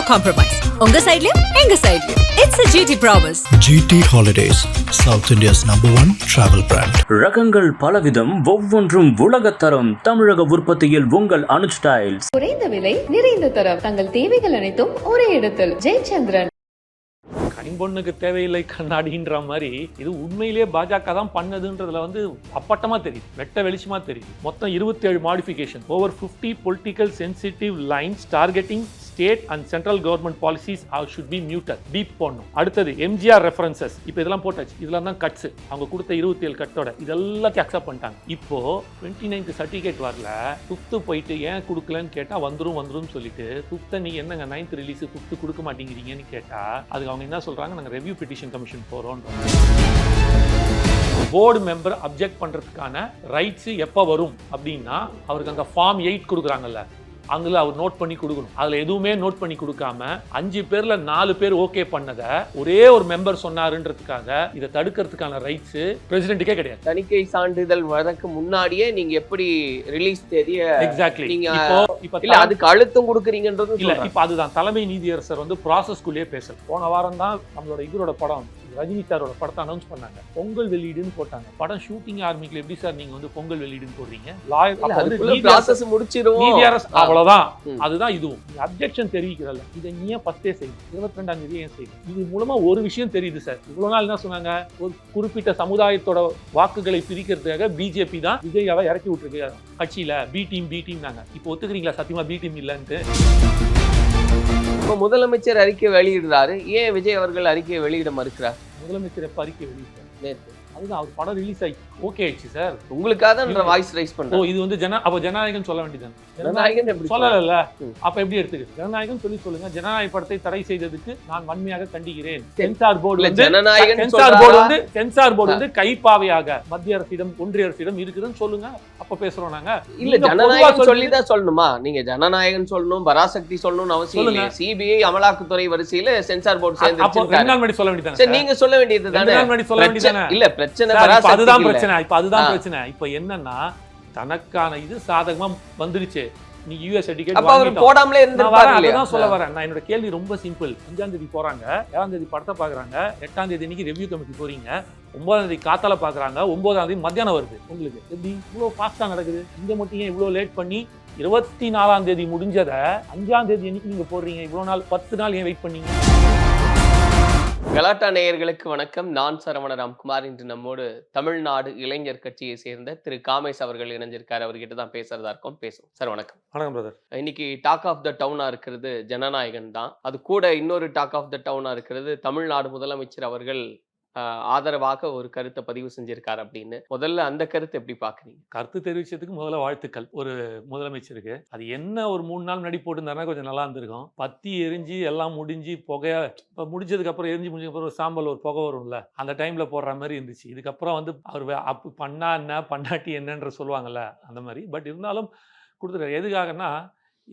no compromise. உங்க சைடுலயும் எங்க சைடுலயும். It's a GT promise. GT Holidays, South India's #1 travel brand. ரகங்கள் பலவிதம், ஒவ்வொன்றும் உலகத்தரம். தமிழக உற்பத்தியில் உங்கள் அனுஜ் ஸ்டைல்ஸ். குறைந்த விலை, நிறைந்த தரம். தங்கள் தேவைகள் அனைத்தும் ஒரே இடத்தில். ஜெயச்சந்திரன். கைம்பொண்ணுக்கு தேவையில்லை கண்ணாடின்ற மாதிரி இது உண்மையிலேயே பாஜக தான் பண்ணதுன்றதுல அப்பட்டமா தெரியுது, வெட்ட வெளிச்சமா தெரியுது. மொத்தம் 27 modification, over 50 political sensitive lines targeting state and central government policies should be muted, beep போடணும். அடுத்தது எம்ஜிஆர் ரெஃபரன்சஸ், இப்போ இதெல்லாம் போட்டாச்சு, இதெல்லாம் தான் கட்ஸ். அவங்க கொடுத்த 27 கட்டோட இதெல்லாத்தையும் அக்செப்ட் பண்ணிட்டாங்க. இப்போ 29th சர்டிஃபிகேட் வரல, 5th போயிட்டு ஏன் கொடுக்கலன்னு கேட்டா வந்துரும் சொல்லிட்டு 5th நீங்க என்னங்க 9th ரிலீஸ் 5th கொடுக்க மாட்டேங்கிறீங்கன்னு கேட்டா அதுக்கு அவங்க என்ன சொல்றாங்க, நாங்க ரெவ்யூ பெட்டிஷன் கமிஷன் போறோம். போர்டு மெம்பர் அப்ஜெக்ட் பண்றதுக்கான ரைட்ஸ் எப்ப வரும் அப்படின்னா அவருக்கு அங்க ஃபார்ம் 8 கொடுக்குறாங்கல்ல, அங்கே அவர் நோட் பண்ணி கொடுக்கணும். அதுல எதுவுமே நோட் பண்ணி கொடுக்காம 5 பேர்ல 4 பேர் ஓகே பண்ணத ஒரே ஒரு மெம்பர் சொன்னாருன்றதுக்காக இதை தடுக்கிறதுக்கான ரைட்ஸ் பிரசிடென்ட்டுக்கே கிடையாது. தணிக்கை சான்றிதழ் வரதுக்கு முன்னாடியே நீங்க எப்படி ரிலீஸ் தேதியை எக்ஸாக்ட்லி நீங்க இல்ல அதுக்கு அழுத்தம் கொடுக்குறீங்கன்றது இல்ல. இப்ப அதுதான் தலைமை நீதியரசர் ப்ராசஸ்குள்ளேயே பேசல. போன வாரம் தான் நம்மளோட இவரோட படம் ரஜினி சாரோட படத்தை அனௌன்ஸ் பண்ணாங்க, பொங்கல் வெளியீடுன்னு போட்டாங்க. படம் ஷூட்டிங் ஆரம்பிக்கல, எப்படி சார் நீங்க பொங்கல் வெளியீடுன்னு போடுறீங்க? அவ்வளவுதான். அதுதான் இதுவும் அப்ஜெக்ஷன் தெரிவிக்கிறல்ல, இதை நீ ஏன் ஃபர்ஸ்டே செய்யணும், 22ஆம் தேதி ஏன் செய்யணும்? இது மூலமா ஒரு விஷயம் தெரியுது சார். இவ்வளவு நாள் என்ன சொன்னாங்க, ஒரு குறிப்பிட்ட சமுதாயத்தோட வாக்குகளை பிரிக்கிறதுக்காக பிஜேபி தான் விஜயாவை இறக்கி விட்டுருக்கு கட்சியில, பி டீம் நாங்க. இப்போ ஒத்துக்கிறீங்களா சத்தியமா பி டீம் இல்லன்ட்டு? முதலமைச்சர் அறிக்கை வெளியிடுறாரு, ஏன் விஜய் அவர்கள் அறிக்கையை வெளியிட மறுக்கிறார்? முதலமைச்சர் எப்ப அறிக்கை வெளியிட்டார்? நேற்று. அதுதான் அவர் படம் ரிலீஸ் ஆகி ஓகே ஆயிடுச்சு சார். உங்களுக்காக தான் வாய்ஸ் ரைஸ் பண்றோம். இது அப்ப ஜனநாயகம் சொல்ல வேண்டியது ஜனநாயகம் சொல்லல. அப்ப எப்படி எடுத்துக்கிட்டு ஜனநாயகம் சொல்லுங்க. ஜனநாயக படத்தை தடை செய்ததுக்கு நான் வன்மையாக கண்டிக்கிறேன். சென்சார் போர்டு கைப்பாவையாக மத்திய அரசிடம் ஒன்றிய அரசிடம் இருக்குதுன்னு சொல்லுங்க. அப்ப பேசுறோம் நாங்க. இல்ல ஜனநாயகம் சொல்லிதான் சொல்லணுமா? நீங்க ஜனநாயகம் சொல்லணும், பராசக்தி சொல்லணும்னு அவசியம் இல்லை. சிபிஐ அமலாக்கத்துறை வரிசையில சென்சார் போர்டு சேர்ந்து சொல்ல வேண்டியது. நீங்க சொல்ல வேண்டியது தானே. இல்ல பிரச்சனை அதுதான் பிரச்சனை. இப்ப அதுதான் பிரச்சனை. இப்ப என்னன்னா தனக்கான இது சாதகமா வந்துருச்சு. நீ யூஎஸ் சர்டிஃபிகேட் போடாமலே இருந்திருப்பாரு. அதான் சொல்ல வரேன். நான் என்னோட கேள்வி ரொம்ப சிம்பிள். 5ஆம் தேதி போறாங்க, 7ஆம் தேதி படத்தை பாக்குறாங்க, 8ஆம் தேதி இன்னைக்கு ரிவ்யூ கமிட்டி போறீங்க, 9ஆம் தேதி காத்தால பாக்குறாங்க, 9ஆம் தேதி மத்தியானம் வருது. உங்களுக்கு எப்படி இவ்வளவு ஃபாஸ்டா நடக்குது? இங்க மட்டும் ஏன் இவ்வளவு லேட் பண்ணி 24ஆம் தேதி முடிஞ்சதை 5ஆம் தேதி இன்னைக்கு நீங்க போடுறீங்க? இவ்வளவு நாள் 10 நாள் ஏன் வெயிட் பண்ணீங்க? கலாட்டா நேயர்களுக்கு வணக்கம். நான் சரவண ராம்குமார். இன்று நம்மோடு தமிழ்நாடு இளைஞர் கட்சியை சேர்ந்த திரு காமேஷ் அவர்கள் இணைஞ்சிருக்காரு. அவர்கிட்ட தான் பேசுறதா இருக்கும். பேசுவோம் சார். வணக்கம். வணக்கம் பிரதர். இன்னைக்கு டாக் ஆஃப் த டவுனா இருக்கிறது ஜனநாயகன் தான். அது கூட இன்னொரு டாக் ஆஃப் த டவுனா இருக்கிறது தமிழ்நாடு முதலமைச்சர் அவர்கள் ஆதரவாக ஒரு கருத்தை பதிவு செஞ்சிருக்காரு அப்படின்னு. முதல்ல அந்த கருத்தை எப்படி பாக்குறீங்க? கருத்து தெரிவிச்சதுக்கு முதல்ல வாழ்த்துக்கள் ஒரு முதலமைச்சருக்கு. அது என்ன ஒரு 3 நாள் முன்னாடி போட்டுருந்தாருன்னா கொஞ்சம் நல்லா இருந்திருக்கும். பத்தி எரிஞ்சு எல்லாம் முடிஞ்சு புகையா இப்போ முடிஞ்சதுக்கு அப்புறம் எரிஞ்சு முடிஞ்சதுக்கு அப்புறம் சாம்பல் ஒரு புகை வரும்ல, அந்த டைம்ல போடுற மாதிரி இருந்துச்சு. இதுக்கப்புறம் அவர் அப்போ பண்ணா என்ன பண்ணாட்டி என்னன்ற சொல்லுவாங்கல்ல, அந்த மாதிரி. பட் இருந்தாலும் கொடுத்துருக்காரு. எதுக்காகன்னா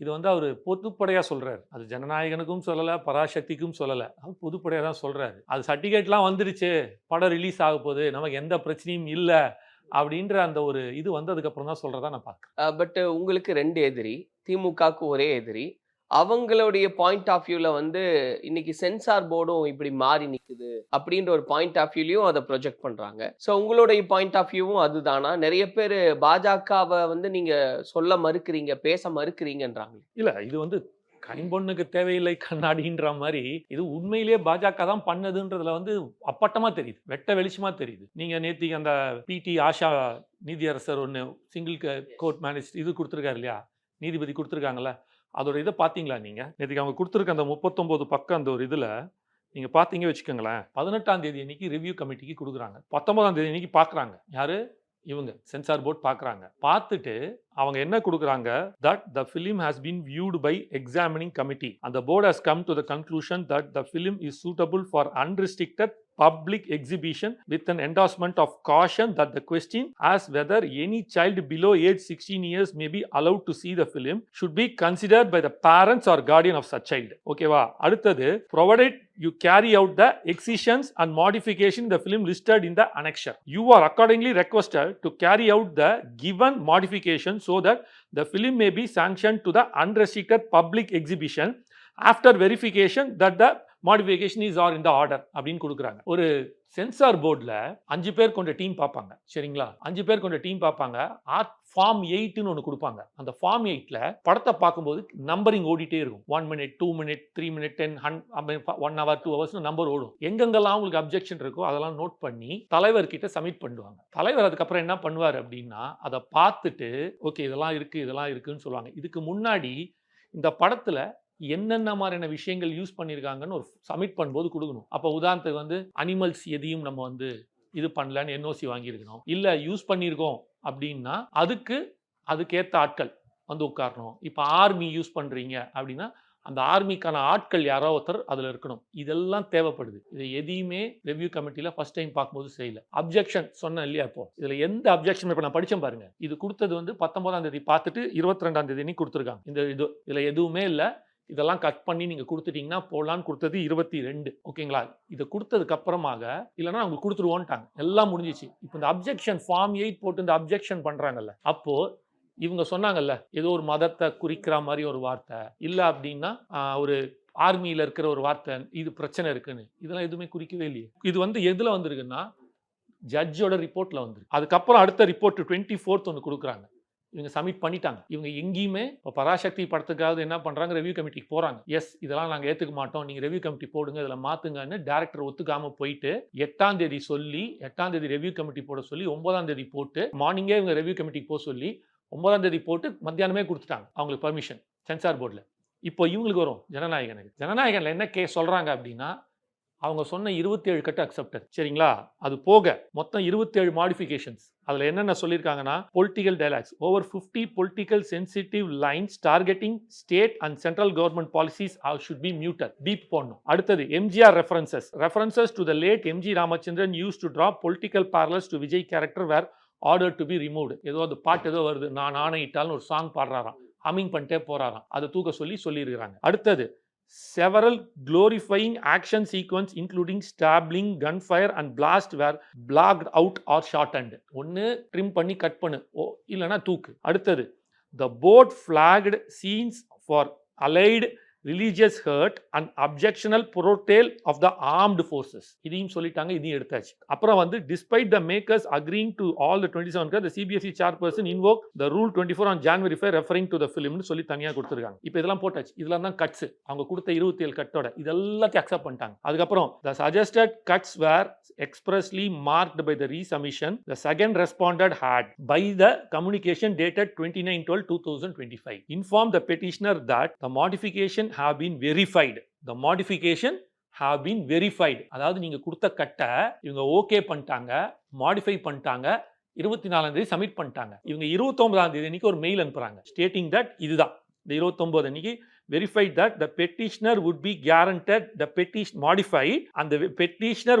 இது அவர் பொதுப்படையாக சொல்கிறார். அது ஜனநாயகனுக்கும் சொல்லலை, பராசக்திக்கும் சொல்லலை, அவர் பொதுப்படையாக தான் சொல்கிறாரு. அது சர்டிஃபிகேட்லாம் வந்துருச்சு, படம் ரிலீஸ் ஆக போகுது, நமக்கு எந்த பிரச்சனையும் இல்லை அப்படின்ற அந்த ஒரு இது வந்ததுக்கப்புறம் தான் சொல்கிறதா நான் பார்க்குறேன். பட் உங்களுக்கு 2 எதிரி, திமுகவுக்கு ஒரே எதிரி. அவங்களுடைய பாயிண்ட் ஆஃப் வியூல இன்னைக்கு சென்சார் போர்டும் இப்படி மாறி நிக்குது அப்படின்ற ஒரு பாயிண்ட் ஆஃப் வியூலயும் அதை ப்ரொஜெக்ட் பண்றாங்க. ஸோ உங்களுடைய பாயிண்ட் ஆஃப் வியூவும் அதுதானா? நிறைய பேர் பாஜகவை நீங்க சொல்ல மறுக்கிறீங்க, பேச மறுக்கிறீங்கன்றாங்க. இல்ல இது கைம்பொண்ணுக்கு தேவையில்லை கண்ணாடின்ற மாதிரி இது உண்மையிலேயே பாஜக தான் பண்ணதுன்றதுல அப்பட்டமா தெரியுது, வெட்ட வெளிச்சமா தெரியுது. நீங்க நேத்திக்கு அந்த பிடி ஆஷா நீதியரசர் ஒன்று சிங்கிள் கோர்ட் மேனேஜ் இது கொடுத்துருக்காரு இல்லையா, நீதிபதி கொடுத்துருக்காங்கல்ல, அதோட இதை பார்த்தீங்களா நீங்க? நேற்றுக்கு அவங்க கொடுத்துருக்க அந்த 39 பக்கம் அந்த ஒரு இதுல நீங்க பார்த்தீங்க வச்சுக்கோங்களேன். 18ஆம் தேதி அன்னைக்கு ரிவ்யூ கமிட்டிக்கு கொடுக்குறாங்க, 19ஆம் தேதி அன்னைக்கு பார்க்குறாங்க. யாரு? இவங்க சென்சார் போர்ட் பார்க்குறாங்க. பார்த்துட்டு அவங்க என்ன கொடுக்குறாங்க, that the film has been viewed by examining committee and the board has come to the conclusion that the film is suitable for unrestricted public exhibition with an endorsement of caution that the question as whether any child below age 16 years may be allowed to see the film should be considered by the parents or guardian of such child. ஓகேவா? அடுத்தது, provided you carry out the excisions and modification in the film listed in the annexure, you are accordingly requested to carry out the given modifications so that the film may be sanctioned to the unrestricted public exhibition after verification that the modification is are in the order அப்படின்னு கொடுக்குறாங்க. ஒரு sensor போர்டில் 5 பேர் கொண்ட team பார்ப்பாங்க, சரிங்களா? 5 பேர் கொண்ட டீம் பார்ப்பாங்க. ஃபார்ம் 8ன்னு ஒன்று கொடுப்பாங்க. அந்த ஃபார்ம் 8ல் படத்தை பார்க்கும்போது நம்பரிங் ஓடிட்டே இருக்கும். 1 minute, 2 minute, 3 minute, 10, 1 hour, 2 hours number ஓடும். எங்கெங்கெல்லாம் உங்களுக்கு அப்ஜெக்ஷன் இருக்கோ அதெல்லாம் நோட் பண்ணி தலைவர்கிட்ட சப்மிட் பண்ணுவாங்க. தலைவர் அதுக்கப்புறம் என்ன பண்ணுவார் அப்படின்னா, அதை பார்த்துட்டு ஓகே இதெல்லாம் இருக்குன்னு சொல்லுவாங்க. இதுக்கு முன்னாடி இந்த படத்தில் என்னென்ன மாதிரியான விஷயங்கள் யூஸ் பண்ணியிருக்காங்கன்னு ஒரு சப்மிட் பண்ணும்போது கொடுக்கணும். அப்போ உதாரணத்துக்கு வந்து அனிமல்ஸ் எதையும் நம்ம வந்து இது பண்ணலன்னு என்ஓசி வாங்கியிருக்கணும். இல்லை யூஸ் பண்ணியிருக்கோம் அப்படின்னா அதுக்கேற்ற ஆட்கள் வந்து உட்காரணும். இப்போ ஆர்மி யூஸ் பண்ணுறீங்க அப்படின்னா அந்த ஆர்மிக்கான ஆட்கள் யாரோ ஒருத்தர் அதில் இருக்கணும். இதெல்லாம் தேவைப்படுது. இது எதையுமே ரிவ்யூ கமிட்டியில் ஃபர்ஸ்ட் டைம் பார்க்கும்போது செய்யல. அப்ஜெக்ஷன் சொன்னேன் இல்லையா? இப்போ இதில் எந்த அப்ஜெக்ஷன் இப்போ நான் படித்தேன் பாருங்க. இது கொடுத்தது வந்து 19ஆம் தேதி பார்த்துட்டு 22ஆம் தேதி கொடுத்துருக்காங்க. இதில் எதுவுமே இல்லை. இதெல்லாம் கட் பண்ணி நீங்கள் கொடுத்துட்டீங்கன்னா போடலான்னு கொடுத்தது 22. ஓகேங்களா? இதை கொடுத்ததுக்கு அப்புறமாக இல்லைன்னா அவங்க கொடுத்துருவோன்ட்டாங்க. எல்லாம் முடிஞ்சிச்சு. இப்போ இந்த அப்ஜெக்ஷன் ஃபார்ம் 8 போட்டு இந்த அப்ஜெக்ஷன் பண்ணுறாங்கல்ல, அப்போது இவங்க சொன்னாங்கல்ல ஏதோ ஒரு மதத்தை குறிக்கிற மாதிரி ஒரு வார்த்தை, இல்லை அப்படின்னா ஒரு ஆர்மியில் இருக்கிற ஒரு வார்த்தை, இது பிரச்சனை இருக்குன்னு, இதெல்லாம் எதுவுமே குறிக்கவே இல்லையே. இது வந்து எதில் வந்திருக்குன்னா ஜட்ஜோட ரிப்போர்ட்டில் வந்துருக்கு. அதுக்கப்புறம் அடுத்த ரிப்போர்ட் 24th ஒன்று கொடுக்குறாங்க. இவங்க சப்மிட் பண்ணிட்டாங்க. இவங்க எங்கேயுமே இப்போ பராசக்தி படத்துக்காவது என்ன பண்ணுறாங்க, ரிவ்யூ கமிட்டிக்கு போகிறாங்க. எஸ் இதெல்லாம் நாங்கள் ஏற்றுக்க மாட்டோம், நீங்கள் ரிவ்யூ கமிட்டி போடுங்க, இதில் மாற்றுங்கன்னு டேரக்டர் ஒத்துக்காமல் போயிட்டு 8ஆம் தேதி சொல்லி 8ஆம் தேதி ரிவ்யூ கமிட்டி போட சொல்லி 9ஆம் தேதி போட்டு மார்னிங்கே இவங்க ரிவ்யூ கமிட்டிக்கு போக சொல்லி 9ஆம் தேதி போட்டு மத்தியானமே கொடுத்துட்டாங்க அவங்களுக்கு பர்மிஷன் சென்சார் போர்டில். இப்போ இவங்களுக்கு வரும் ஜனநாயகனில் என்ன சொல்கிறாங்க அப்படின்னா, அவங்க சொன்ன 27 கட்டு அக்செப்டட், சரிங்களா? அது போக மொத்தம் 27 மாடிஃபிகேஷன்ஸ். அதில் என்னென்ன சொல்லியிருக்காங்கன்னா, political dialogues, over 50 political sensitive lines targeting state and central government policies should be muted, beep போடணும். அடுத்தது MGR references to the late MG Ramachandran use to draw political parallels to Vijay character where order to be removed. ஏதோ அது பாட்டு ஏதோ வருது, நான் ஆணையிட்டால்னு ஒரு song பாடுறாராம், humming பண்ணிட்டே போறாராம், அதை தூக்க சொல்லியிருக்கிறாங்க. அடுத்தது several glorifying action sequence including stabbing, gunfire and blast were blocked out or shortened. ஒன்று ட்ரிம் பண்ணி கட் பண்ணு, இல்லைனா தூக்கு. அடுத்தது the board flagged scenes for allied religious hurt and objectionable portrayal of the armed forces. இதையும் சொல்லிட்டாங்க, இதையும் எடுத்தாச்சு. அப்புறம் வந்து despite the makers agreeing to all the 27 the CBSE chairperson invoked the rule 24 on January 5 referring to the film னு சொல்லி தனியாக கொடுத்துருக்காங்க. இப்போ இதெல்லாம் போட்டாச்சு. இதெல்லாம் தான் கட்ஸ். அவங்க கொடுத்த 27 கட்டோட இதெல்லாத்தையும் அக்செப்ட் பண்ணிட்டாங்க. அதுக்கப்புறம் the suggested cuts were expressly marked by the resubmission the second responded had by the communication dated 29/12/2025 informed the petitioner that the modification have been verified. The modification have been verified. அதாவது நீங்க கொடுத்த கட்டை இவங்க okay பண்ணிட்டாங்க, modify பண்ணிட்டாங்க, 24ஆம் தேதி submit பண்ணிட்டாங்க. இவங்க 29ஆம் தேதி அன்னைக்கு ஒரு மெயில் அனுப்புறாங்க ஸ்டேட்டிங் தட் இதுதான் இந்த 29 அன்னைக்கு verified that the petitioner would be guaranteed the petition modified and the petitioner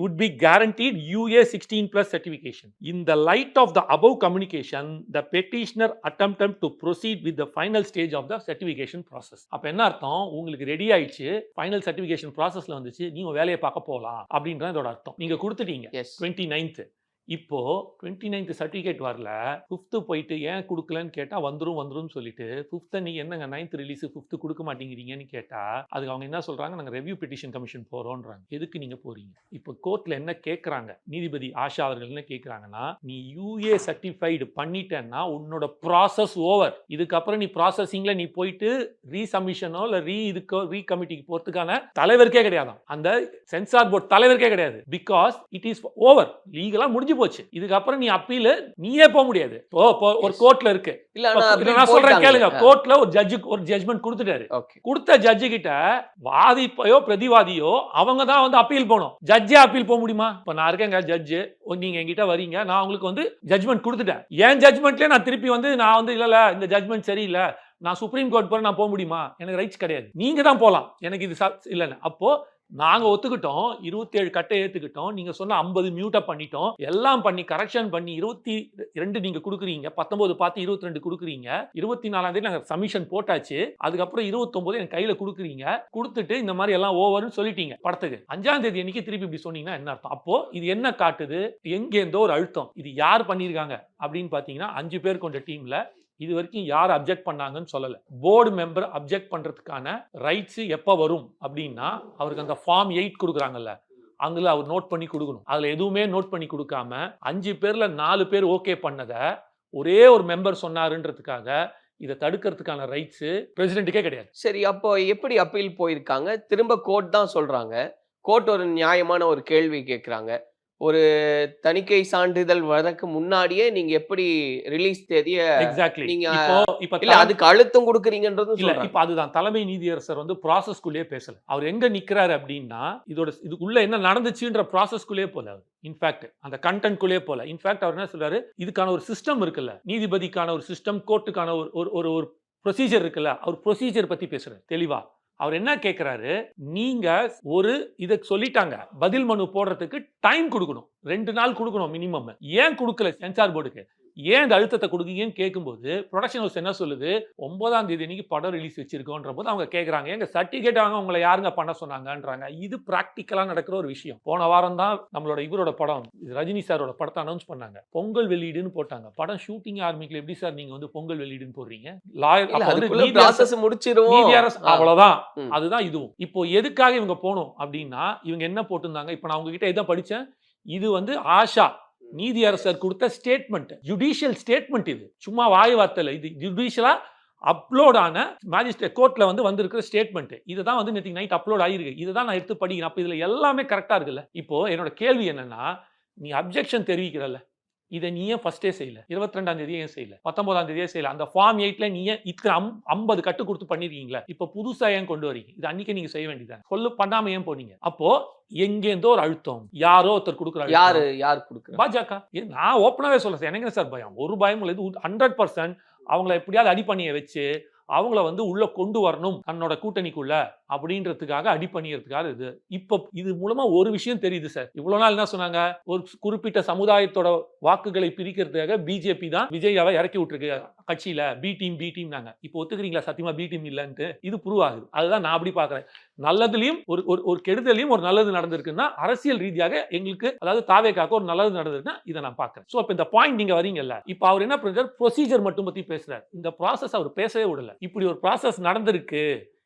would be guaranteed UA 16+ certification. In the light of the above communication, the petitioner attempted to proceed with the final stage of the certification process. அப்ப என்ன அர்த்தம், உங்களுக்கு ready ஆயிடுச்சு, final certification ப்ராசஸ்ல வந்துச்சு, நீங்க வேலையை பார்க்க போகலாம் அப்படின்றது இதோட அர்த்தம். நீங்க கொடுத்துட்டீங்க 29th. இப்போ 29th சர்டிஃபிகேட் வரல, 5th போயிட்டு ஏன் கொடுக்கலன்னு கேட்டால் வந்துரும் சொல்லிட்டு 5th நீங்கள் என்னங்க 9th ரிலீஸ் 5th கொடுக்க மாட்டேங்கிறீங்கன்னு கேட்டால் அதுக்கு அவங்க என்ன சொல்கிறாங்க, நாங்கள் ரெவ்யூ பெட்டிஷன் கமிஷன் போகிறோன்றாங்க. எதுக்கு நீங்கள் போகிறீங்க? இப்போ கோர்ட்டில் என்ன கேட்குறாங்க, நீதிபதி ஆஷா அவர்கள் என்ன கேட்குறாங்கன்னா, நீ யூஏ சர்டிஃபைடு பண்ணிட்டேன்னா உன்னோட ப்ராசஸ் ஓவர். இதுக்கப்புறம் நீ ப்ராசஸிங்கில் நீ போயிட்டு ரீசமிஷனோ இல்லை ரீ கமிட்டிக்கு போகிறதுக்கான தலைவருக்கே கிடையாதான், அந்த சென்சார் போர்டு தலைவருக்கே கிடையாது. பிகாஸ் இட் இஸ் ஓவர், லீகலாக முடிஞ்சு போச்சு. இதுக்கப்புறம் நீ அப்பீல் நீயே போக முடியாது. ஒரு கோர்ட்ல இருக்கு, நான் சொல்றேன் கேளுங்க. கோர்ட்ல ஒரு ஜட்ஜ்மெண்ட் கொடுத்துட்டாரு. கொடுத்த ஜட்ஜு கிட்ட வாதிப்பையோ பிரதிவாதியோ அவங்க தான் வந்து அப்பீல் போகணும். ஜட்ஜே அப்பீல் போக முடியுமா? இப்ப நான் இருக்கேங்க ஜட்ஜு, நீங்க என்கிட்ட வரீங்க, நான் உங்களுக்கு வந்து ஜட்ஜ்மெண்ட் கொடுத்துட்டேன். ஏன் ஜட்ஜ்மெண்ட்ல நான் திருப்பி வந்து நான் வந்து இல்ல இந்த ஜட்ஜ்மெண்ட் சரியில்லை, நான் சுப்ரீம் கோர்ட் போற நான் போக முடியுமா? எனக்கு ரைட்ஸ் கிடையாது. நீங்க தான் போகலாம், எனக்கு இது இல்லைன்னு. அப்போ நாங்க ஒத்துக்கிட்டோம், 27 கட்டை ஏத்துக்கிட்டோம், நீங்க சொன்ன 50 மியூட்டை பண்ணிட்டோம், எல்லாம் பண்ணி கரெக்ஷன் பண்ணி 22 நீங்க கொடுக்குறீங்க, 19 பார்த்து 22 கொடுக்குறீங்க, 24ஆம் தேதி நாங்க சப்மிஷன் போட்டாச்சு, அதுக்கப்புறம் 29 என் கையில கொடுக்குறீங்க, கொடுத்துட்டு இந்த மாதிரி எல்லாம் ஓவர்னு சொல்லிட்டீங்க படத்துக்கு. 5ஆம் தேதி அன்னைக்கு திருப்பி இப்படி சொன்னீங்கன்னா என்ன அர்த்தம்? அப்போ இது என்ன காட்டுது, எங்கேருந்தோ ஒரு அழுத்தம். இது யார் பண்ணியிருக்காங்க அப்படின்னு பாத்தீங்கன்னா 5 பேர் கொண்ட டீம்ல இது வரைக்கும் யார் அப்ஜெக்ட் பண்ணாங்கன்னு சொல்லல. போர்டு மெம்பர் அப்ஜெக்ட் பண்றதுக்கான ரைட்ஸ் எப்ப வரும் அப்படின்னா, அவருக்கு அந்த ஃபார்ம் 8 கொடுக்குறாங்கல்ல, அங்கே அவர் நோட் பண்ணி கொடுக்கணும். அதுல எதுவுமே நோட் பண்ணி கொடுக்காம 5 பேர்ல 4 பேர் ஓகே பண்ணதை ஒரே ஒரு மெம்பர் சொன்னாருன்றதுக்காக இதை தடுக்கிறதுக்கான ரைட்ஸ் பிரசிடென்ட்டுக்கே கிடையாது. சரி, அப்போ எப்படி அப்பீல் போயிருக்காங்க? திரும்ப கோர்ட் தான் சொல்றாங்க. கோர்ட் ஒரு நியாயமான ஒரு கேள்வி கேட்குறாங்க. ஒரு தணிக்கை சான்றிதழ் வரக்கு முன்னாடியே நீங்க எப்படி ரிலீஸ் தேதிய எக்ஸாக்ட்லி நீங்க இப்ப இல்ல அதுக்கு அழுத்தம் கொடுக்குறீங்கன்றதும் இல்ல சொல்றாங்க. இப்ப அதுதான் தலைமை நீதியரசர் வந்து ப்ராசஸ்குள்ளேயே பேசல. அவர் எங்க நிக்கிறாரு அப்படின்னா, இதுக்குள்ள என்ன நடந்துச்சுன்ற ப்ராசஸ்குள்ளேயே போல. அவர் இன்ஃபேக்ட் அந்த கண்டென்ட்குள்ளேயே போல. இன்ஃபேக்ட் அவர் என்ன சொல்றாரு, இதுக்கான ஒரு சிஸ்டம் இருக்குல்ல, நீதிபதிக்கான ஒரு சிஸ்டம், கோர்ட்டுக்கான ஒரு ஒரு ப்ரொசீஜர் இருக்குல்ல, அவர் ப்ரொசீஜர் பத்தி பேசுறாரு தெளிவா. அவர் என்ன கேட்கிறாரு, நீங்க ஒரு இதை சொல்லிட்டாங்க, பதில் மனு போடுறதுக்கு டைம் கொடுக்கணும், 2 நாள் கொடுக்கணும் மினிமம். ஏன் கொடுக்கல சென்சார் போர்டுக்கு, ஏன் இந்த அழுத்தத்தை கொடுக்கீங்கன்னு கேட்கும்போது ப்ரொடக்ஷன் ஹவுஸ் என்ன சொல்லுது, 9ஆம் தேதி அன்னைக்கு படம் ரிலீஸ் வச்சிருக்கோன்ற போது அவங்க கேட்குறாங்க, எங்க சர்டிஃபிகேட் வாங்க உங்களை யாருங்க பண்ண சொன்னாங்கன்றாங்க. இது ப்ராக்டிக்கலா நடக்கிற ஒரு விஷயம். போன வாரம் தான் நம்மளோட இவரோட படம், ரஜினி சாரோட படத்தை அனௌன்ஸ் பண்ணாங்க, பொங்கல் வெளியீடுன்னு போட்டாங்க. படம் ஷூட்டிங் ஆரம்பிக்கல, எப்படி சார் நீங்க வந்து பொங்கல் வெளியீடுன்னு போடுறீங்க? அவ்வளவுதான். அதுதான் இதுவும். இப்போ எதுக்காக இவங்க போனோம் அப்படின்னா, இவங்க என்ன போட்டிருந்தாங்க, இப்போ நான் உங்ககிட்ட இதான் படிச்சேன், இது வந்து ஆஷா நீதியரசர் கொடுத்த ஸ்டேட்மெண்ட், ஜுடிஷியல் ஸ்டேட்மெண்ட். இது சும்மா வாய் வார்த்தையில, இது ஜுடிஷியலா அப்லோட் ஆன மேஜிஸ்ட்ரேட் கோர்ட்ல வந்து வந்திருக்கிற ஸ்டேட்மெண்ட். இதுதான் வந்து நேற்று நைட் அப்லோட் ஆகிருக்கு. இதுதான் நான் எடுத்து படிக்கிறேன். அப்ப இதுல எல்லாமே கரெக்டா இருக்குல்ல. இப்போ என்னோட கேள்வி என்னன்னா, நீ அப்ஜெக்ஷன் தெரிவிக்கிறல்ல, இதை நீ ஏன் ஃபர்ஸ்டே செய்யல? 22ஆம் தேதியே ஏன் செய்யல? 19ஆம் தேதியே செய்யல? அந்த ஃபார்ம் 8ல நீ ஏன் இத்தனை 50 கட்டு கொடுத்து பண்ணிருக்கீங்களா? இப்ப புதுசா ஏன் கொண்டு வரீங்க? இது அன்னைக்கு நீங்க செய்ய வேண்டியதான். சொல்லு, பண்ணாம ஏன் போனீங்க? அப்போ எங்கேருந்தோ ஒரு அழுத்தம், யாரோ ஒருத்தர் கொடுக்குறாரு. யார் கொடுக்குறாரு? பாஜக. நான் ஓப்பனாவே சொல்ல, எனக்கு சார் பயம், ஒரு பயம் இல்லை. 100% அவங்கள எப்படியாவது அடிப்பணியை வச்சு அவங்கள வந்து உள்ள கொண்டு வரணும் தன்னோட கூட்டணிக்குள்ள அப்படின்றதுக்காக அடிப்பணியறதுக்காக இது. இப்ப இது மூலமா ஒரு விஷயம் தெரியுது சார். இவ்வளவு நாள் என்ன சொன்னாங்க, ஒரு குறிப்பிட்ட சமுதாயத்தோட வாக்குகளை பிரிக்கிறதுக்காக பிஜேபி தான் விஜயாவை இறக்கி விட்டுருக்கு கட்சியில, பி டீம் நாங்க. இப்போ ஒத்துக்கிறீங்களா சத்தியமா பி டீம் இல்லன்ட்டு? இது ப்ரூவ் ஆகுது. அதுதான் நான் அப்படி பாக்குறேன். நல்லதுலயும் ஒரு கெடுதலையும் ஒரு நல்லது நடந்திருக்குன்னா, அரசியல் ரீதியாக எங்களுக்கு, அதாவது தாவேக்காக ஒரு நல்லது நடந்திருக்குன்னா இதை நான் பாக்குறேன். சோ இப்ப இந்த பாயிண்ட் நீங்க வரீங்கல்ல, இப்ப அவர் என்ன பண்றாரு, ப்ரொசீஜர் மட்டும் பத்தி பேசுறாரு. இந்த ப்ராசஸ் அவர் பேசவே விடல. இப்படி ஒரு ப்ராசஸ் நடந்திருக்கு,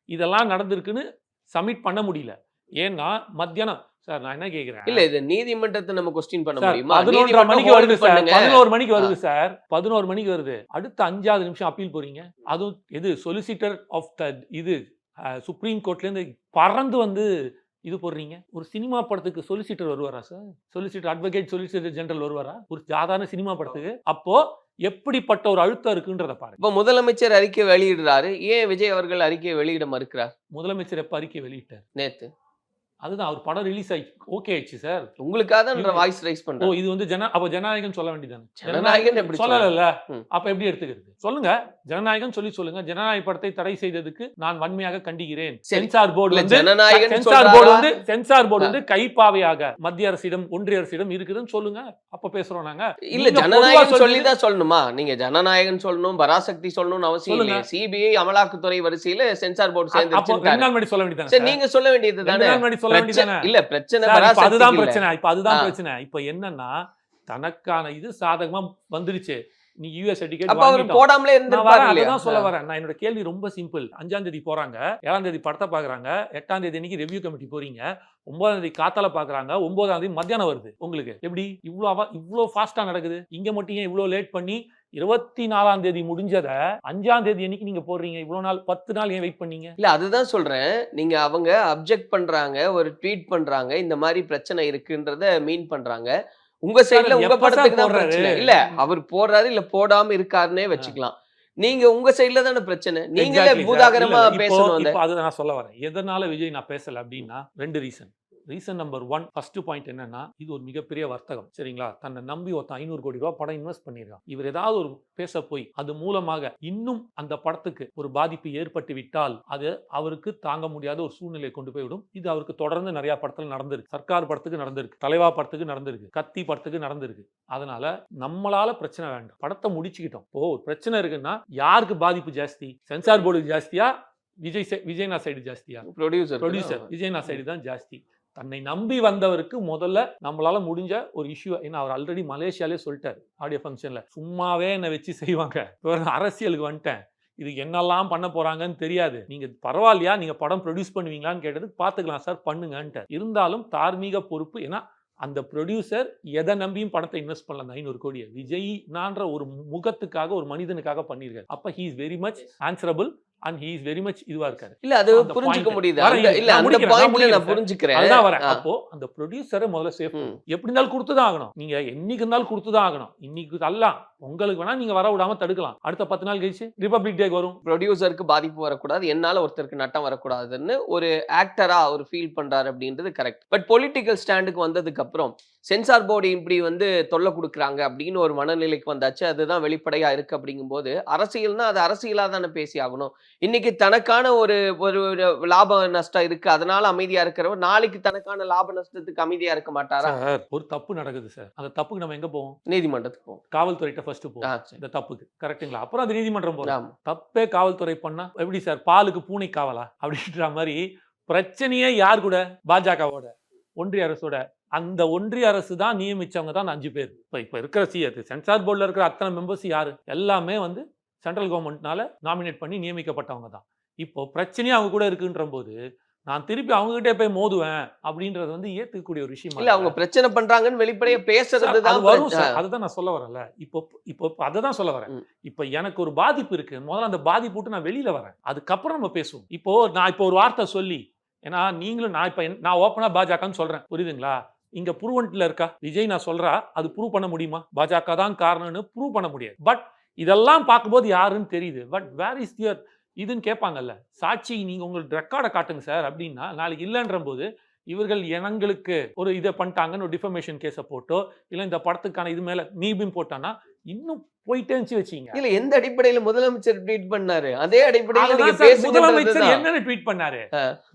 இதெல்லாம் நடந்திருக்குன்னு சப்மிட் பண்ண முடியல. ஏன்னா மத்தியானம் சார் நான் என்ன கேக்குறேன், இல்ல இது நீதிமன்றத்தை நம்ம क्वेश्चन பண்ண முடியுமா? 11 மணிக்கு வருது சார், 11 மணிக்கு வருது சார், 11 மணிக்கு வருது. அடுத்த 5வது நிமிஷம் அப்பீல் போறீங்க. அதுவும் எது சொலிசிட்டர் ஆஃப் த இது சுப்ரீம் கோர்ட்ல இருந்து பறந்து வந்து இது போடுறீங்க. ஒரு சினிமா படத்துக்கு சொலிசிட்டர் வருவாரா sir? Solicitor advocate solicitor general வருவாரா ஒரு சாதாரண சினிமா படத்துக்கு? அப்போ எப்படிப்பட்ட ஒரு அழுத்தம் இருக்குன்றத பாருங்க. இப்ப முதலமைச்சர் அறிக்கை வெளியிடுறாரு, ஏன் விஜய் அவர்கள் அறிக்கையை வெளியிட மறுக்கிறார்? முதலமைச்சர் எப்ப அறிக்கை வெளியிட்டார்? நேத்து. அதுதான் அவர் படம் ரிலீஸ் ஆகி ஓகே ஆயிடுச்சு சார். உங்களுக்காக தான் வாய்ஸ் ரைஸ் பண்றேன். ஓ இது வந்து அப்ப ஜனநாயகம் சொல்ல வேண்டியதானே? ஜனநாயகம் எப்படி சொல்லல? அப்ப எப்படி எடுத்துக்கிறது சொல்லுங்க? ஜனநாயகம் சொல்லி சொல்லுங்க. ஜனநாயக படத்தை தடை செய்ததுக்கு நான் வன்மையாக கண்டிக்கிறேன். சென்சார் போர்டு வந்து கைப்பாவையாக மத்திய அரசிடம் ஒன்றிய அரசிடம் இருக்குதுன்னு சொல்லுங்க. அப்ப பேசுறோம் நாங்க. இல்ல ஜனநாயகம் சொல்லிதான் சொல்லணுமா? நீங்க ஜனநாயகம் சொல்லணும், பராசக்தி சொல்லணும்னு அவசியம் இல்லை. சிபிஐ அமலாக்கத்துறை வரிசையில சென்சார் போர்டு சேர்ந்து சொல்ல வேண்டியதானே? நீங்க சொல்ல வேண்டியது தானே. இல்ல பிரச்சனை அதுதான் பிரச்சனை. இப்ப அதுதான் பிரச்சனை. இப்ப என்னன்னா, தனக்கான இது சாதகமா வந்துருச்சு. நீ யூஎஸ் டிக்கெட் போடாமலே இருந்திருப்பாரு இல்லையா? அதான் சொல்ல வரேன். நான் என்னோட கேள்வி ரொம்ப சிம்பிள். 5ஆம் தேதி போறாங்க, 7ஆம் தேதி படத்தை பாக்குறாங்க, 8ஆம் தேதி அன்னைக்கு ரிவ்யூ கமிட்டி போறீங்க, 9ஆம் தேதி காத்தால பாக்குறாங்க, 9ஆம் தேதி மத்தியானம் வருது. உங்களுக்கு எப்படி இவ்வளவு ஃபாஸ்டா நடக்குது? இங்க மட்டும் ஏன் இவ்வளவு லேட் பண்ணி 24ஆம் தேதி முடிஞ்சத 5ஆம் தேதி அன்னைக்கு நீங்க போடுறீங்க? இவ்வளவு நாள் 10 நாள் ஏன் வெயிட் பண்ணீங்க? இல்ல அதுதான் சொல்றேன். நீங்க அவங்க அப்ஜெக்ட் பண்றாங்க, ஒரு ட்வீட் பண்றாங்க, இந்த மாதிரி பிரச்சனை இருக்குன்றத மீன் பண்றாங்க. உங்க சைடுல உங்க படத்துக்கு தான் பிரச்சனை இல்ல. அவர் போடுறாரு இல்ல போடாம இருக்காருன்னே வச்சுக்கலாம். நீங்க உங்க சைடுல தானே பிரச்சனை. நீங்களே பூதாகரமா பேசணும். அதை நான் சொல்ல வரேன். எதனால விஜய் நான் பேசல அப்படின்னா 2 ரீசன் நம்பர் 1 ஃபர்ஸ்ட் பாயிண்ட் என்னன்னா, இது ஒரு மிகப்பெரிய வர்த்தகம் சரிங்களா? தன்னை நம்பி ஒருத்தன் 500 கோடி ரூபாய் படம் இன்வெஸ்ட் பண்ணிருக்கான். இவர் ஏதாவது ஒரு பேச போய் அது மூலமாக இன்னும் அந்த படத்துக்கு ஒரு பாதிப்பு ஏற்பட்டு விட்டால் அது அவருக்கு தாங்க முடியாத ஒரு சூழ்நிலை கொண்டு போய்விடும். இது அவருக்கு தொடர்ந்து நிறைய படத்துல நடந்திருக்கு. சர்க்கார் படத்துக்கு நடந்திருக்கு, தலைவா படத்துக்கு நடந்திருக்கு, கத்தி படத்துக்கு நடந்திருக்கு. அதனால நம்மளால பிரச்சனை வேண்டாம், படத்தை முடிச்சுக்கிட்டோம். ஒரு பிரச்சனை இருக்குன்னா யாருக்கு பாதிப்பு ஜாஸ்தி? சென்சார் போர்டுக்கு ஜாஸ்தியா, விஜய்னா சைடு ஜாஸ்தியா? ப்ரொடியூசர் விஜய்னா சைடு தான் ஜாஸ்தி. தன்னை நம்பி வந்தவருக்கு முதல்ல நம்மளால முடிஞ்ச ஒரு இஷ்யூ, ஏன்னா அவர் ஆல்ரெடி மலேசியாலே சொல்லிட்டாரு ஆடியோ ஃபங்க்ஷன்ல, சும்மாவே என்னை வச்சு செய்வாங்க, அரசியலுக்கு வந்துட்டேன், இது என்னெல்லாம் பண்ண போறாங்கன்னு தெரியாது, நீங்க பரவாயில்லையா நீங்க படம் ப்ரொடியூஸ் பண்ணுவீங்களான்னு கேட்டதுக்கு பாத்துக்கலாம் சார் பண்ணுங்கன்ட்டு. இருந்தாலும் தார்மீக பொறுப்பு, ஏன்னா அந்த ப்ரொடியூசர் எதை நம்பியும் படத்தை இன்வெஸ்ட் பண்ணல. அந்த 500 கோடியை விஜய் நான்ற ஒரு முகத்துக்காக ஒரு மனிதனுக்காக பண்ணிருக்காரு. அப்ப he is very much answerable and he is very much இதுவா இருக்காரு. இல்ல அது அந்த புரிஞ்சுக்க point. முடியுது. வரேன், அந்த- இல்ல நான் அந்த முடிக்கிறேன், பாயிண்ட்ல நான் சார். புரிஞ்சுக்கிறேன். அதுதான் வரேன். ஆ. அப்போ அந்த ப்ரொடியூசரை முதல்ல சேஃப் எப்படி இருந்தாலும் கொடுத்துதான் ஆகணும். நீங்க என்னைக்கு இருந்தாலும் கொடுத்துதான் ஆகணும். இன்னைக்கு அல்ல, உங்களுக்கு வேணா நீங்க வர விடாம தடுக்கலாம். அடுத்த 10 நாள் கழிச்சு ரிபப்ளிக் டேக்கு வரும். ப்ரொடியூசருக்கு பாதிப்பு வரக்கூடாது, என்னால ஒருத்தருக்கு நட்டம் வரக்கூடாதுன்னு ஒரு ஆக்டரா அவர் ஃபீல் பண்றாரு அப்படின்றது கரெக்ட். பட் பொலிட்டிக்கல் ஸ்டாண்டுக்கு வந்ததுக்கு அப்புறம் சென்சார் போர்டு இப்படி வந்து தொல்லை கொடுக்குறாங்க அப்படின்னு ஒரு மனநிலைக்கு வந்தாச்சு. அதுதான் வெளிப்படையா இருக்கு. அப்படிங்கும்போது அரசியல்னா அது அரசியலா தானே பேசி ஆகணும். இன்னைக்கு தனக்கான ஒரு ஒரு லாப நஷ்டம் இருக்கு, அதனால அமைதியா இருக்கிறவர் நாளைக்கு தனக்கான லாப நஷ்டத்துக்கு அமைதியா இருக்க மாட்டாரா? சார் ஒரு தப்பு நடக்குது சார், அந்த தப்புக்கு நம்ம எங்க போவோம்? நீதிமன்றத்துக்கு போகும். காவல்துறையிட்ட ஃபர்ஸ்ட் போவோம் சரி. இந்த தப்புக்கு, கரெக்ட்டுங்களா? அப்புறம் அது நீதிமன்றம் போகும். ஆமா. தப்பே காவல்துறை பண்ணா எப்படி சார்? பாலுக்கு பூனை காவலா அப்படின்ற மாதிரி பிரச்சனையே யார் கூட? பாஜகவோட, ஒன்றிய அரசோட. அந்த ஒன்றிய அரசு தான் நியமிச்சவங்க தான் 5 பேர். இப்ப இருக்கிற சென்சார் போர்டில் இருக்கிற அத்தனை மெம்பர்ஸ் யாரு? எல்லாமே வந்து சென்ட்ரல் கவர்மெண்ட்னால நாமினேட் பண்ணி நியமிக்கப்பட்டவங்க தான். இப்போ பிரச்சனையே அவங்க கூட இருக்குன்ற போது நான் திருப்பி அவங்க கிட்டே போய் மோதுவேன் அப்படின்றது வந்து ஏத்துக்கக்கூடிய ஒரு விஷயம் இல்ல அவங்க பிரச்சனை பண்றாங்கன்னு வெளிப்படையா பேசுறது தான் வரும் சார். அதுதான் நான் சொல்ல வரல. இப்போ அததான் சொல்ல வரேன். இப்போ எனக்கு ஒரு பாதிப்பு இருக்கு, முதல்ல அந்த பாதிப்பு விட்டு நான் வெளியில வரேன், அதுக்கப்புறம் நம்ம பேசுவோம். இப்போ நான் இப்போ ஒரு வார்த்தை சொல்லி, ஏன்னா நீங்களும் நான் ஓப்பனா பாஜகன்னு சொல்றேன், புரியுதுங்களா? இங்க ப்ரூவன்ட்ல இருக்கா விஜய் நான் சொல்றா, அது ப்ரூவ் பண்ண முடியுமா? பாஜக தான் காரணம்னு ப்ரூவ் பண்ண முடியாது. பட் இதெல்லாம் பார்க்கும்போது யாருன்னு தெரியுது. பட் வேர் இஸ் தியர் இதுன்னு கேட்பாங்கல்ல, சாட்சி நீங்க உங்களுக்கு ரெக்கார்டை காட்டுங்க சார் அப்படின்னா, நாளைக்கு இல்லைன்ற போது இவர்கள் எங்களுக்கு ஒரு இதை பண்ணிட்டாங்கன்னு ஒரு டிஃபமேஷன் கேஸை போட்டோ இல்லை இந்த படத்துக்கான இது மேல நீபின் போட்டானா இன்னும் போயிட்டே வச்சுங்க. இல்ல எந்த அடிப்படையில முதலமைச்சர் ட்வீட் பண்ணாரு அதே அடிப்படையில நீங்க அதுதான் சார், முதலமைச்சர் பேசுங்க. என்னன்னு ட்வீட் பண்ணாரு?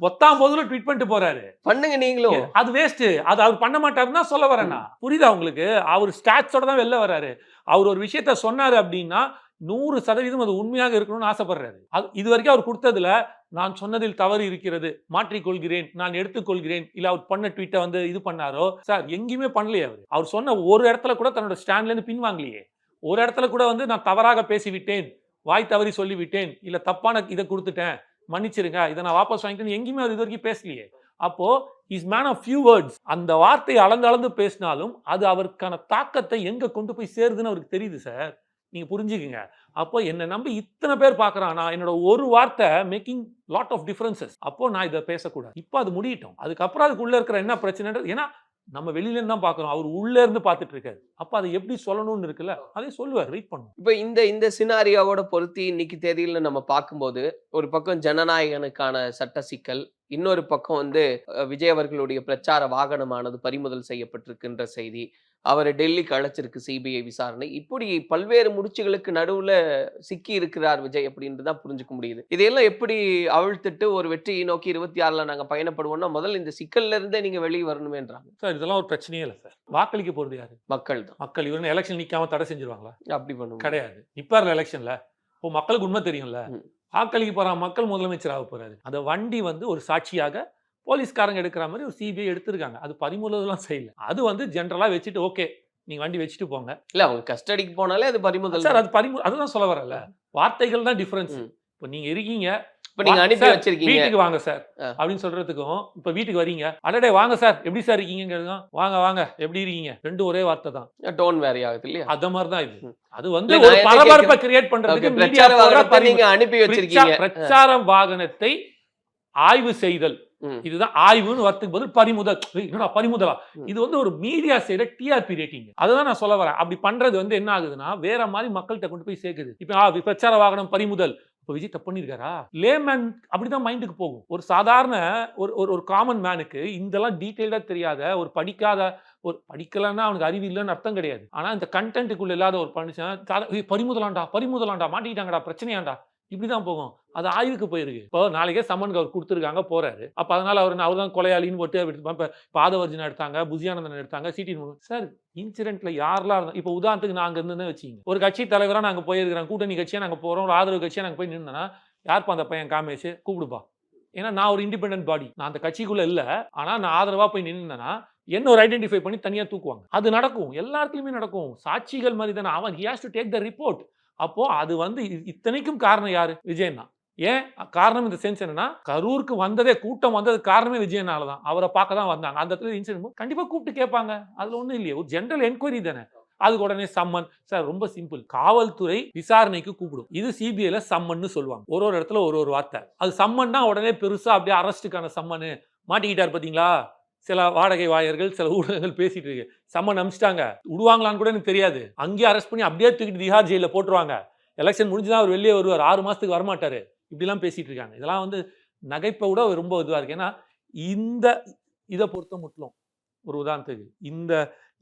ஒத்தாம் போதுல ட்வீட் பண்ணிட்டு போறாரு. பண்ணுங்க நீங்களும். அது வேஸ்ட். அது அவர் பண்ண மாட்டாருன்னா சொல்ல வரேன்னா, புரியுதா உங்களுக்கு? அவர் ஸ்டாட்ஸோட தான் வெளில வராரு. அவர் ஒரு விஷயத்த சொன்னாரு அப்படின்னா 100% அது உண்மையாக இருக்கணும்னு ஆசைப்படுறாரு. இது வரைக்கும் அவர் கொடுத்ததுல நான் சொன்னதில் தவறு இருக்கிறது, மாற்றிக்கொள்கிறேன், நான் எடுத்துக்கொள்கிறேன், இல்ல அவர் பண்ண ட்வீட்டை வந்து இது பண்ணாரோ சார் எங்கேயுமே பண்ணலையே. அவர் சொன்ன ஒரு இடத்துல கூட தன்னோட ஸ்டாண்ட்ல இருந்து பின்வாங்கலையே. ஒரு இடத்துல கூட வந்து நான் தவறாக பேசிவிட்டேன், வாய் தவறி சொல்லிவிட்டேன், இல்ல தப்பான இதை கொடுத்துட்டேன், மன்னிச்சிருங்க, இதை நான் வாபஸ் வாங்கிட்டேன், எங்கேயுமே அவர் இது வரைக்கும் பேசலையே. அப்போ is man of few words. அந்த வார்த்தையை அளந்து பேசினாலும் அது அவருக்கான தாக்கத்தை எங்க கொண்டு போய் சேருதுன்னு அவருக்கு தெரியுது சார். நீங்க புரிஞ்சுக்குங்க. அப்போ என்னை நம்பி இத்தனை பேர் பார்க்கறான், நான் என்னோட ஒரு வார்த்தை மேக்கிங் லாட் ஆஃப் டிஃபரன்சஸ். அப்போ நான் இதை பேசக்கூடாது. இப்போ அது முடியட்டும். அதுக்கப்புறம் அதுக்குள்ள இருக்கிற என்ன பிரச்சனைன்றது, ஏன்னா நம்ம வெளியில இருந்து தான் பார்க்கறோம், அவர் உள்ள இருந்து பார்த்துட்டு இருக்காரு. அப்ப அதை எப்படி சொல்லணும்னு இருக்குல்ல, அதே சொல்லுவார், வெயிட் பண்ணுவோம். இப்ப இந்த சினாரியோவோட பொருத்தி இன்னைக்கு தேதியில நம்ம பார்க்கும்போது ஒரு பக்கம் ஜனநாயகனுக்கான சட்ட சிக்கல், இன்னொரு பக்கம் வந்து விஜய் அவர்களுடைய பிரச்சார வாகனமானது பறிமுதல் செய்யப்பட்டிருக்கின்ற செய்தி, அவரை டெல்லிக்கு அழைச்சிருக்கு சிபிஐ விசாரணை, இப்படி பல்வேறு முடிச்சுகளுக்கு நடுவுல சிக்கி இருக்கிறார் விஜய் அப்படின்ட்டு தான் புரிஞ்சுக்க முடியுது. இதையெல்லாம் எப்படி அவிழ்த்துட்டு ஒரு வெற்றியை நோக்கி 26ல நாங்க பயணப்படுவோம்னா முதல்ல இந்த சிக்கல்ல இருந்தே நீங்க வெளியே வரணுமேன்றாங்க. சார் இதெல்லாம் ஒரு பிரச்சனையே இல்லை சார். வாக்களிக்க போறது யாரு? மக்கள் தான். மக்கள். இவரு எலெக்ஷன் நிக்காம தடை செஞ்சிருவாங்களா? அப்படி பண்ணுவோம் கிடையாது. நிப்பார்ல எலெக்ஷன்ல, இப்போ மக்களுக்கு உண்மை தெரியும்ல, வாக்களிக்க போற மக்கள் முதலமைச்சர் ஆக போறாரு. அந்த வண்டி வந்து ஒரு சாட்சியாக போலீஸ்காரங்க எடுக்கிற மாதிரி ஒரு சிபிஐ எடுத்திருக்காங்க. அது பறிமுதலாம் செய்யல. அது வந்து ஜென்ரலா வச்சுட்டு ஓகே நீங்க வண்டி வச்சுட்டு போங்க. இல்ல அவங்க கஸ்டடிக்கு போனாலே அது பறிமுதல் சார். அது அதுதான் சொல்ல வரல, வார்த்தைகள் தான் டிஃபரன்ஸ். இப்போ நீங்க இருக்கீங்க, இப்ப நீங்க அனுப்பி வச்சிருக்கீங்க, வீட்டுக்கு வாங்க சார் அப்படின்னு சொல்றதுக்கும் இப்ப வீட்டுக்கு வரீங்க, அடடே வாங்க சார் எப்படி சார் இருக்கீங்க, வாங்க வாங்க எப்படி இருக்கீங்க, ரெண்டும் ஒரே வார்த்தை தான், டோன் வேரி ஆகுது இல்லையா? அத மாதிரி தான் இது. அது வந்து ஒரு பரபரப்பை கிரியேட் பண்றதுக்கு பிரச்சார வாகனத்தை நீங்க அனுப்பி வச்சிருக்கீங்க. பிரச்சார வாகனத்தை ஆய்வு செய்தல், இதுதான் ஆய்வுன்னு வரதுக்கு பதில் பறிமுதல். என்னடா பறிமுதலா? இது வந்து ஒரு மீடியா செய்யற டிஆர்பி ரேட்டிங். அதுதான் நான் சொல்ல வரேன். அப்படி பண்றது வந்து என்ன ஆகுதுன்னா வேற மாதிரி மக்கள்கிட்ட கொண்டு போய் சேர்க்குது. இப்ப பிரச்சார வாகனம் பறிமுதல், இப்போ விஜய் தப்பு பண்ணிருக்காரா? லேமேன் அப்படிதான் மைண்டுக்கு போகும். ஒரு சாதாரண ஒரு காமன் மேனுக்கு இதெல்லாம் டீட்டெயிலா தெரியாத, ஒரு படிக்கலன்னா அவனுக்கு அறிவு இல்லைன்னு அர்த்தம் கிடையாது. ஆனா இந்த கண்டென்ட்டுக்குள்ள இல்லாத ஒரு மனுஷன் பறிமுதலாண்டா மாட்டிக்கிட்டாங்கடா, பிரச்சனையாண்டா, இப்படிதான் போகும். அது ஆய்வுக்கு போயிருக்கு. இப்போ நாளைக்கே சம்மனுக்கு அவர் கொடுத்துருக்காங்க, போறாரு. அப்ப அதனால அவர் தான் கொலையாளின்னு போட்டு பாதவர்ஜினா எடுத்தாங்க, புஜியானந்தன் எடுத்தாங்க, சிடி சார் இன்சிடென்ட்ல யாரெல்லாம் இருந்தா, இப்போ உதாரணத்துக்கு நாங்க இருந்தே வச்சுங்க, ஒரு கட்சி தலைவரா நாங்க போயிருக்கிறோம், கூட்டணி கட்சியா நாங்க போறோம், ஒரு ஆதரவு கட்சியா நாங்க போய் நின்னா, யாருப்பா அந்த பையன் காமேஷ் கூப்பிடுப்பா, ஏன்னா நான் ஒரு இண்டிபெண்டன்ட் பாடி, நான் அந்த கட்சிக்குள்ள இல்ல, ஆனா நான் ஆதரவா போய் நின்னா என்ன ஒரு ஐடென்டிஃபை பண்ணி தனியா தூக்குவாங்க. அது நடக்கும், எல்லா இடத்துலயுமே நடக்கும். சாட்சிகள் மாதிரி தானே, அவன் he has to take the report. அப்போ அது வந்து இத்தனைக்கும் காரணம் யாரு? விஜயன் தான். ஏன் காரணம் இந்த சென்ஸ் என்னன்னா, கரூருக்கு வந்ததே, கூட்டம் வந்தது காரணமே விஜயனால தான். அவரை பார்க்க தான் வந்தாங்க. அந்த இடத்துல இன்சிடென்ட் கண்டிப்பா கூப்பிட்டு கேட்பாங்க. அதுல ஒண்ணும் இல்லையே, ஒரு ஜெனரல் என்கொயரி தானே. அதுக்கு உடனே சம்மன். சார் ரொம்ப சிம்பிள், காவல்துறை விசாரணைக்கு கூப்பிடும், இது சிபிஐல சம்மன்னு சொல்லுவாங்க. ஒரு இடத்துல ஒரு வார்த்தை. அது சம்மன்னா உடனே பெருசா அப்படியே அரெஸ்ட்டுக்கான சம்மனு மாட்டிக்கிட்டார் பாத்தீங்களா. சில வாடகை வாயர்கள், சில ஊடகங்கள் பேசிட்டு இருக்கு, சம்மன் அனுப்பிச்சிட்டாங்க, விடுவாங்களான்னு கூட எனக்கு தெரியாது, அங்கேயே அரெஸ்ட் பண்ணி அப்படியே தூக்கிட்டு திஹார் ஜெயில போட்டுருவாங்க, எலெக்ஷன் முடிஞ்சுதான் அவர் வெளியே வருவார், 6 மாசத்துக்கு வரமாட்டாரு, இப்படிலாம் பேசிட்டு இருக்காங்க. இதெல்லாம் வந்து நகைப்பை விட ரொம்ப இதுவா இருக்கு. ஏன்னா இதை பொறுத்த மட்டும் ஒரு உதாரணத்துக்கு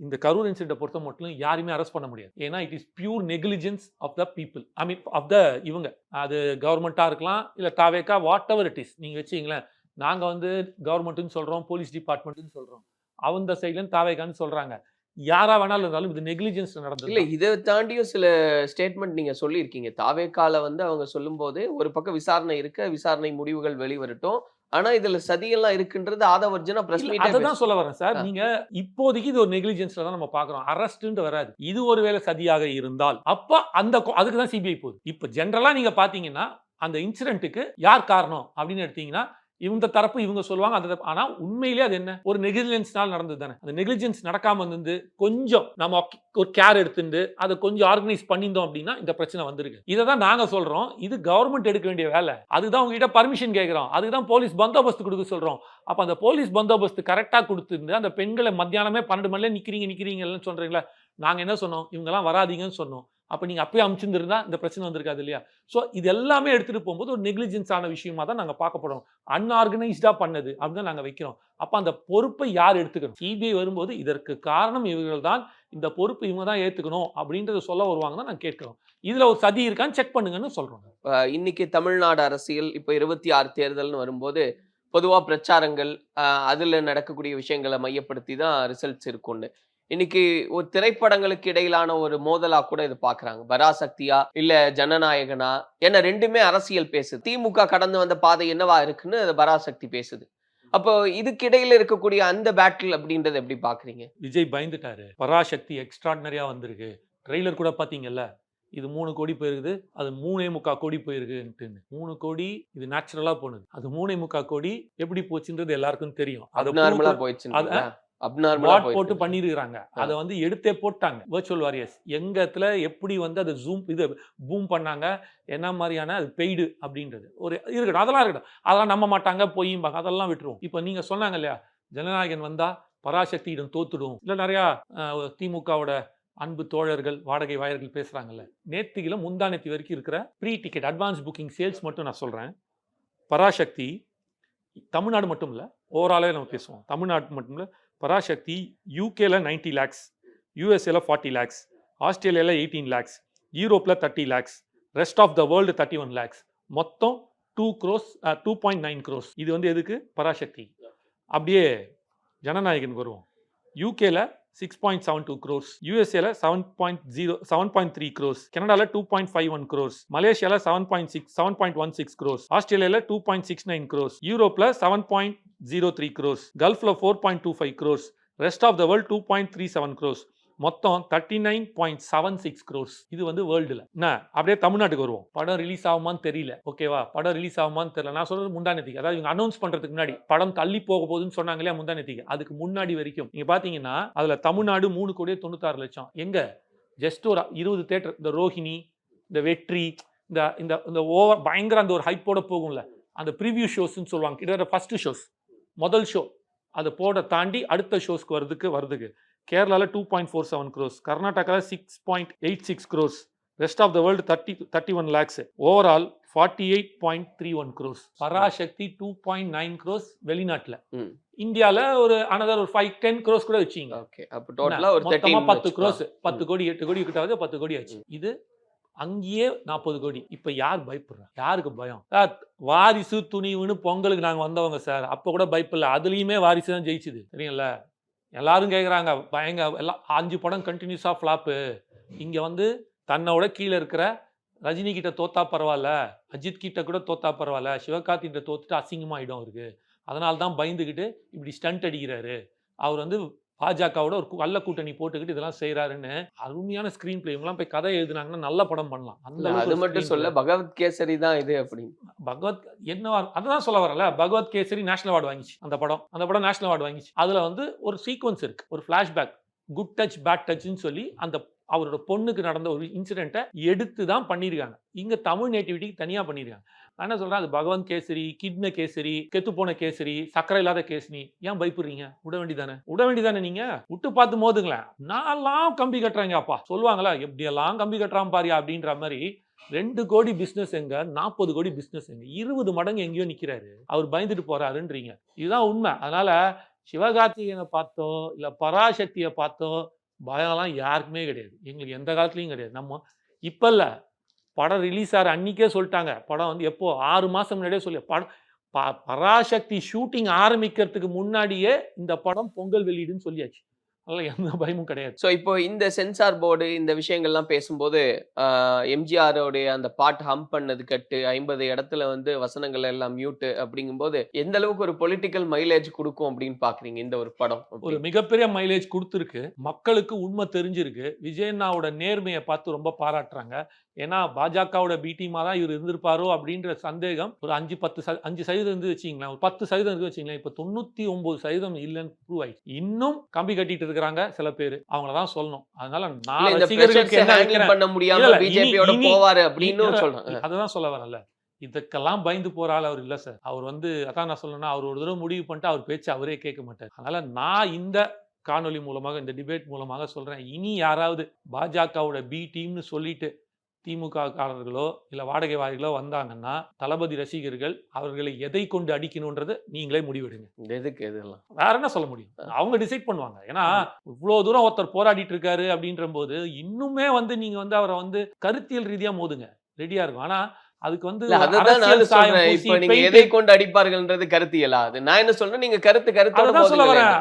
இந்த கரூர் இன்சிடென்ட்டை பொறுத்த மட்டும் யாருமே அரெஸ்ட் பண்ண முடியாது. ஏன்னா it is pure negligence of the people, I mean of the இவங்க. அது கவர்மெண்ட்டாக இருக்கலாம், இல்லை தாவேக்கா, வாட் எவர் இட் இஸ். நீங்கள் வச்சிங்களேன், நாங்கள் வந்து கவர்மெண்ட்டுன்னு சொல்கிறோம், போலீஸ் டிபார்ட்மெண்ட்டுன்னு சொல்கிறோம், அவங்க சைட்லேருந்து தாவேக்கான்னு சொல்கிறாங்க. யாரா வேணாலும் இருந்தாலும் இது நெக்லிஜென்ஸ் நடந்தது. இல்ல இதை தாண்டியும் சில ஸ்டேட்மெண்ட் நீங்க சொல்லியிருக்கீங்க. தாவேக்கால வந்து அவங்க சொல்லும்போது ஒரு பக்கம் விசாரணை இருக்க, விசாரணை முடிவுகள் வெளிவரட்டும், ஆனா இதுல சதியெல்லாம் இருக்குன்றது ஆதவர்ஜனா பிரஸ் மீட். அதான் சொல்ல வரேன் சார். நீங்க இப்போதைக்கு இது ஒரு நெக்லிஜென்ஸ்ல தான் நம்ம பாக்குறோம், அரெஸ்ட்னு வராது. இது ஒருவேளை சதியாக இருந்தால் அப்ப அதுக்கு தான் சிபிஐ போகுது. இப்ப ஜெனரலா நீங்க பாத்தீங்கன்னா அந்த இன்சிடென்ட்டுக்கு யார் காரணம் அப்படின்னு எடுத்தீங்கன்னா இந்த தரப்பு இவங்க சொல்லுவாங்க, அந்த ஆனா உண்மையிலேயே அது என்ன, ஒரு நெக்லிஜென்ஸ்னால நடந்தது தானே. அந்த நெக்லிஜென்ஸ் நடக்காம இருந்து கொஞ்சம் நம்ம ஒரு கேர் எடுத்துட்டு அதை கொஞ்சம் ஆர்கனைஸ் பண்ணியிருந்தோம் அப்படின்னா இந்த பிரச்சனை வந்திருக்கு. இதை தான் நாங்க சொல்றோம், இது கவர்மெண்ட் எடுக்க வேண்டிய வேலை. அதுதான் உங்ககிட்ட பர்மிஷன் கேட்கிறோம், அதுதான் போலீஸ் பந்தோபஸ்து கொடுக்க சொல்றோம். அப்ப அந்த போலீஸ் பந்தோபஸ்து கரெக்டா கொடுத்துருந்து அந்த பெண்களை மத்தியானமே 12 மணில நிக்கிறீங்கன்னு சொல்றீங்களா. நாங்க என்ன சொன்னோம், இவங்கெல்லாம் வராதீங்கன்னு சொன்னோம். அப்போ நீங்கள் அப்பயே அமைச்சிருந்தா இந்த பிரச்சனை வந்திருக்காது இல்லையா. ஸோ இது எல்லாமே எடுத்துகிட்டு போகும்போது ஒரு நெக்லிஜென்ஸான விஷயமா தான் நாங்கள் பார்க்க போகிறோம். அன்ஆர்கனைஸ்டாக பண்ணது அப்படின்னு நாங்கள் வைக்கிறோம். அப்போ அந்த பொறுப்பை யார் எடுத்துக்கணும்? சிபிஐ வரும்போது இதற்கு காரணம் இவர்கள் தான், இந்த பொறுப்பு இவங்க தான் ஏற்றுக்கணும் அப்படின்றத சொல்ல வருவாங்க தான் நாங்கள் கேட்குறோம். இதில் ஒரு சதி இருக்கான்னு செக் பண்ணுங்கன்னு சொல்கிறோம். இன்னைக்கு தமிழ்நாடு அரசியல் இப்போ 26 தேர்தல்னு வரும்போது பொதுவாக பிரச்சாரங்கள், அதில் நடக்கக்கூடிய விஷயங்களை மையப்படுத்தி தான் ரிசல்ட்ஸ் இருக்கும்னு இன்னைக்கு ஒரு திரைப்படங்களுக்கு இடையிலான ஒரு மோதலா கூட இது பாக்குறாங்க. பராசக்தியா இல்ல ஜனநாயகனா, ஏன்னா ரெண்டுமே அரசியல் பேசுது. திமுக கடந்து வந்த பாதை என்னவா இருக்குன்னு பராசக்தி பேசுது. அப்போ இதுக்கு இடையில இருக்கக்கூடிய அந்த பேட்டில் அப்படின்றத எப்படி பாக்குறீங்க? விஜய் பயந்துட்டாரு, பராசக்தி எக்ஸ்ட்ராடினரியா வந்திருக்கு. ட்ரெய்லர் கூட பாத்தீங்கல்ல, இது 3 கோடி போயிருக்குது, அது 3.25 கோடி போயிருக்குன்ட்டு. 3 கோடி இது நேச்சுரலா போனது, அது 3.25 கோடி எப்படி போச்சுன்றது எல்லாருக்கும் தெரியும். அது நார்மலா போயிடுச்சு, போட்டு பண்ணிருக்காங்க. அதை வந்து எடுத்தே போட்டாங்க வர்ச்சுவல் வாரியர்ஸ். எங்கத்துல எப்படி வந்து அதை பூம் பண்ணாங்க, என்ன மாதிரியான அது பெய்டு அப்படின்றது ஒரு இருக்கட்டும், அதெல்லாம் இருக்கட்டும், அதெல்லாம் நம்ப மாட்டாங்க, பொய்யும்பாங்க, அதெல்லாம் விட்டுருவோம். இப்போ நீங்க சொன்னாங்க இல்லையா, ஜனநாயகன் வந்தா பராசக்தியிடம் தோத்துடும், இல்லை நிறையா திமுகவோட அன்பு தோழர்கள், வாடகை வாயர்கள் பேசுறாங்கல்ல. நேத்தில முந்தானேத்தி வரைக்கும் இருக்கிற pre ticket advance booking sales மட்டும் நான் சொல்றேன். பராசக்தி தமிழ்நாடு மட்டும் இல்லை, ஓவராலே நம்ம பேசுவோம், தமிழ்நாடு மட்டும் இல்லை, பராசக்தி யூகேல 90 lakhs, யூஎஸ்ஏல 40 lakhs, ஆஸ்திரேலியாவில் 18 lakhs, யூரோப்பில் 30 lakhs, rest of the world 31 lakhs, மொத்தம் 2.9 crores. இது வந்து எதுக்கு? பராசக்தி. அப்படியே ஜனநாயகன் வருவோம். யூகேல 6.72 crores, யூஎஸ்ஏல 7.3 crores, கனடால 2.51 crores, மலேசியால 7.16 crores, ஆஸ்திரேலியால 2.69 crores, யூரோப்ல 7.03 crores, கல்ஃப்ல 4.25 crores, rest of the world 2.37 crores, மொத்தம் 39.76 crores. இது வந்து வேர்ல்டுல. அப்படியே தமிழ்நாட்டுக்கு வருவோம். படம் ரிலீஸ் ஆகுமான்னு தெரியல, ஓகேவா, படம் ரிலீஸ் ஆகுமான்னு தெரியல. நான் சொல்றது முந்தானேத்திக்கு, அதாவது இவங்க அனௌன்ஸ் பண்றதுக்கு முன்னாடி படம் தள்ளி போக போகுதுன்னு சொன்னாங்க இல்லையா முந்தானேத்திக்கு, அதுக்கு முன்னாடி வரைக்கும் நீங்க பாத்தீங்கன்னா அதுல தமிழ்நாடு 3,96 லட்சம். எங்க ஜஸ்ட் ஒரு 20 தியேட்டர், இந்த ரோஹிணி, இந்த வெற்றி, இந்த ஓவர் பயங்கர அந்த ஒரு ஹைப்போட போகும்ல, அந்த ப்ரிவியூ ஷோஸ்ன்னு சொல்லுவாங்க, கிட்டத்தட்ட ஃபர்ஸ்ட் ஷோஸ், முதல் ஷோ அதை போட தாண்டி அடுத்த ஷோஸ்க்கு வருதுக்கு கேரளாவில் 2.47 crores, கர்நாடகாவில் 6.86 crores, rest of the world 31 lakhs, overall 48.31 crores. Parasakthi 2.9 crores வெளிநாட்டில். இந்தியாவில் ஒரு அனதர் ஒரு 5-10 crores கூட வச்சிங்க. மொத்தமா 10 crores, 10 கோடி 8 கோடி கிட்ட 10 கோடி ஆச்சு. இது அங்கேயே 40 கோடி. இப்ப யார் பயப்படுறா? யாருக்கு பயம்? வாரிசு துணிவுன்னு பொங்கலுக்கு நாங்க வந்தவங்க சார், அப்ப கூட பயப்படல, அதுலயுமே வாரிசு தான் ஜெயிச்சுது, சரிங்களா. எல்லாரும் கேட்குறாங்க, பயங்க எல்லாம் 5 படம் கண்டினியூஸாக ஃப்ளாப்பு, இங்கே வந்து தன்னோட கீழே இருக்கிற ரஜினி கிட்ட தோத்தா பரவாயில்ல, அஜித் கிட்ட கூட தோத்தா பரவாயில்ல, சிவகார்த்திகிட்ட தோத்துட்டு அசிங்கமாயிடும் அவருக்கு, அதனால தான் பயந்துக்கிட்டு இப்படி ஸ்டண்ட் அடிக்கிறாரு, அவர் வந்து பாஜகவோட ஒரு கள்ள கூட்டணி போட்டுக்கிட்டு இதெல்லாம் செய்யறாருன்னு அருமையான ஸ்கிரீன் பிளே. இவங்கலாம் போய் கதை எழுதுனாங்கன்னா நல்ல படம் பண்ணலாம். அந்த அது அளவுக்கு மட்டும் சொல்ல பகவத் கேசரி தான் இது அப்படின்னு. பகவத் என்னவா அதான் சொல்ல வரல. பகவத் கேசரி நேஷனல் அவார்டு வாங்கிச்சு அந்த படம் நேஷனல் அவார்டு வாங்கிச்சு. அதுல வந்து ஒரு சீக்வன்ஸ் இருக்கு, ஒரு ஃபிளாஷ்பேக், குட் டச் பேட் டச்னு சொல்லி அந்த அவரோட பொண்ணுக்கு நடந்த ஒரு இன்சிடென்ட்டை எடுத்து தான் பண்ணியிருக்காங்க. இங்க தமிழ் நேட்டிவிட்டிக்கு தனியா பண்ணியிருக்காங்க. நான் என்ன சொல்றேன், அது பகவந்த் கேசரி, கிட்ன கேசரி, கெத்துப்போன கேசரி, சக்கரை இல்லாத கேசரி, ஏன் பயப்படுறீங்க? விட வேண்டிதானே நீங்க விட்டு பார்த்து மோதுங்களேன். நான்லாம் கம்பி கட்டுறாங்க அப்பா சொல்லுவாங்களா, எப்படியெல்லாம் கம்பி கட்டுறான் பாரியா அப்படின்ற மாதிரி. 2 கோடி பிசினஸ் எங்க, 40 கோடி பிசினஸ் எங்க, 20 மடங்கு எங்கேயோ நிக்கிறாரு, அவர் பயந்துட்டு போறாருன்றீங்க. இதுதான் உண்மை. அதனால சிவகார்த்திகேயனை பார்த்தோ இல்ல பராசக்தியை பார்த்தோ பயம்லாம் யாருக்குமே கிடையாது, எங்களுக்கு எந்த காலத்துலயும் கிடையாது. நம்ம இப்ப இல்ல, படம் ரிலீஸ் ஆகிற அன்னைக்கே சொல்லிட்டாங்க. படம் வந்து எப்போ 6 மாசம் முன்னாடியே சொல்லி பராசக்தி ஷூட்டிங் ஆரம்பிக்கிறதுக்கு முன்னாடியே இந்த படம் பொங்கல் வெளியிடுன்னு சொல்லியாச்சு. அதனால எந்த பயமும் கிடையாது. ஸோ இப்போ இந்த சென்சார் போர்டு இந்த விஷயங்கள்லாம் பேசும்போது எம்ஜிஆரோடைய அந்த பாட்டு ஹம் பண்ணது கட்டு 50 இடத்துல வந்து வசனங்கள் எல்லாம் மியூட்டு அப்படிங்கும்போது எந்த அளவுக்கு ஒரு பொலிட்டிக்கல் மைலேஜ் கொடுக்கும் அப்படின்னு பாக்குறீங்க இந்த ஒரு படம்? ஒரு மிகப்பெரிய மைலேஜ் கொடுத்துருக்கு. மக்களுக்கு உண்மை தெரிஞ்சிருக்கு. விஜயண்ணாவோட நேர்மையை பார்த்து ரொம்ப பாராட்டுறாங்க. ஏன்னா பாஜகவோட பி டீமா தான் இவர் இருந்திருப்பாரோ அப்படின்ற சந்தேகம் ஒரு 5% இருந்து வச்சிங்களேன், ஒரு 10% இருந்து வச்சிங்களேன். இப்போ 99% இல்லைன்னு ப்ரூவ் ஆயிடுச்சு. இன்னும் கம்பி கட்டிட்டு இருக்கிறாங்க சில பேர், அவங்களதான் சொல்லணும். அதனால நான் ரசிகர்களுக்கு என்ன நினைக்கிறேன், பண்ண முடியாம பிஜேபியோட போவாரு அப்படின்னு சொல்றேன். அததான் சொல்ல வரல. இதுக்கெல்லாம் பயந்து போற ஆள் அவர் இல்ல சார். அவர் வந்து அதான் நான் சொல்லணும்னா, அவர் ஒரு தடவை முடிவு பண்ணிட்டு அவர் பேச்சு அவரே கேட்க மாட்டார். அதனால நான் இந்த காணொலி மூலமாக, இந்த டிபேட் மூலமாக சொல்றேன், இனி யாராவது பாஜகவோட பி டீம்னு சொல்லிட்டு திமுக காரர்களோ இல்ல வாடகை வாரிகளோ வந்தாங்கன்னா, தளபதி ரசிகர்கள் அவர்களை எதை கொண்டு அடிக்கணும்ன்றது நீங்களே முடிவெடுங்க. எதுக்கு இதெல்லாம் வேற என்ன சொல்ல முடியும், அவங்க டிசைட் பண்ணுவாங்க. ஏன்னா இவ்வளவு தூரம் ஒருத்தர் போராடிட்டு இருக்காரு அப்படின்ற போது இன்னுமே வந்து நீங்க வந்து அவரை வந்து கருத்தியல் ரீதியா மோதுங்க, ரெடியா இருக்கும். ஆனா அதுக்கு வந்து எதை கொண்டு அடிப்பார்கள்ன்றது கருத்தியலா? அது நான் என்ன சொல்றேன், நீங்க கருத்து சொல்ல வரேன்.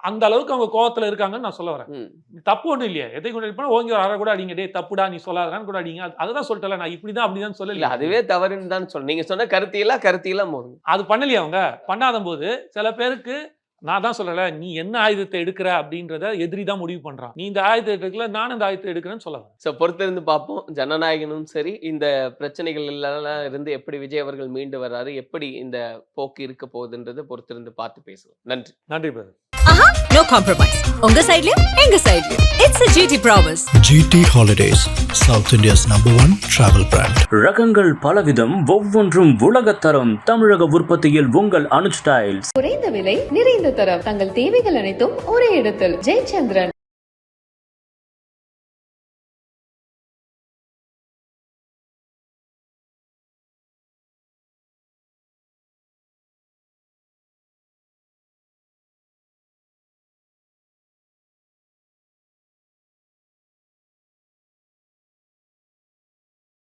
அந்த அளவுக்கு அவங்க கோவத்துல இருக்காங்கன்னு நான் சொல்ல வரேன். தப்பு ஒண்ணும் இல்லையா, எதை கொண்டு அடிப்பா ஓங்கி அரை கூட அடிங்க, டே தப்புடா நீ சொல்லாதான்னு கூட அடிங்க. அதுதான் சொல்லிட்டல, நான் இப்படிதான் அப்படிதான் சொல்லல. அதுவே தவறுன்னு தான் சொல்ல. நீங்க சொன்ன கருத்தியலா மோதுங்க. அது பண்ணலையா அவங்க? பண்ணாத போது சில பேருக்கு நான் தான் சொல்லல, நீ என்ன ஆயுதத்தை எடுக்கிற அப்படின்றத எதிரி தான் முடிவு பண்றான். நீ இந்த ஆயுதத்தை எடுக்கல, நான் இந்த ஆயுதத்தை எடுக்கிறேன்னு சொல்லலாம். சோ பொறுத்திருந்து பார்ப்போம். ஜனநாயகனும் சரி, இந்த பிரச்சனைகள் எல்லாம் இருந்து எப்படி விஜய் அவர்கள் மீண்டு வர்றாரு, எப்படி இந்த போக்கு இருக்க போகுதுன்றது பொறுத்திருந்து பார்த்து பேசுவோம். நன்றி பிரதர். No compromise. உங்க சைடுலயும் எங்க சைடுலயும். It's a GT promise. GT Holidays, South India's #1 travel brand. ரகங்கள் பலவிதம், ஒவ்வொன்றும் உலகத்தரம். தமிழக உற்பத்தியில் உங்கள் அனுஜ் டைல்ஸ். குறைந்த விலை நிறைந்த தரம், தங்கள் தேவைகள் அனைத்தும் ஒரே இடத்தில். ஜெயச்சந்திரன்.